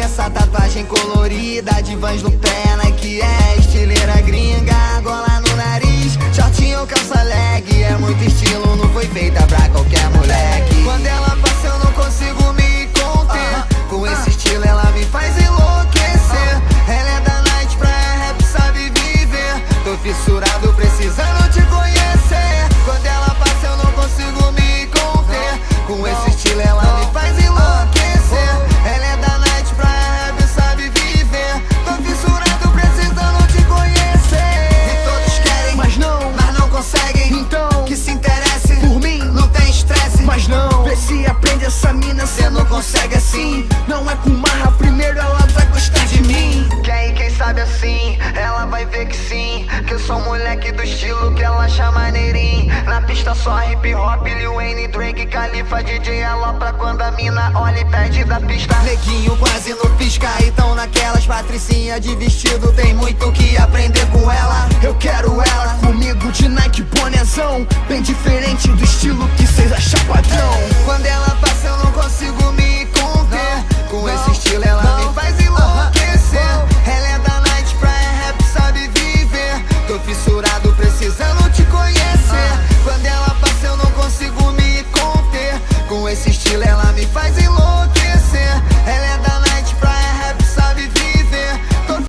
essa tatuagem colorida de Vans no pé, Nike é estileira gringa, gola no nariz, shortinho, calça leg, é muito estilo, não foi feita pra qualquer moleque. Quando ela passa eu não consigo me conter, com esse estilo ela me faz enlouquecer. Ela é da night, praia, rap, sabe viver, tô fissurado precisando te conhecer. Quando ela passa eu não consigo me conter, com esse estilo ela me faz enlouquecer. Ela é da night, praia, rap, sabe viver, tô fissurado precisando te conhecer. E todos querem, mas não conseguem, então que se interesse por mim, não tem estresse. Mas não, vê se aprende essa mina, cê não consegue assim. Não é com marra, primeiro ela vai gostar de mim. Quem sabe assim, ela vai ver que sim, que eu sou moleque do estilo que ela acha maneirinho. Na pista só hip hop, Lil Wayne, Drake, Khalifa, DJ alopra quando a mina olha e pede da pista. Neguinho quase no pisca, então naquelas patricinha de vestido, tem muito que aprender com ela. Eu quero ela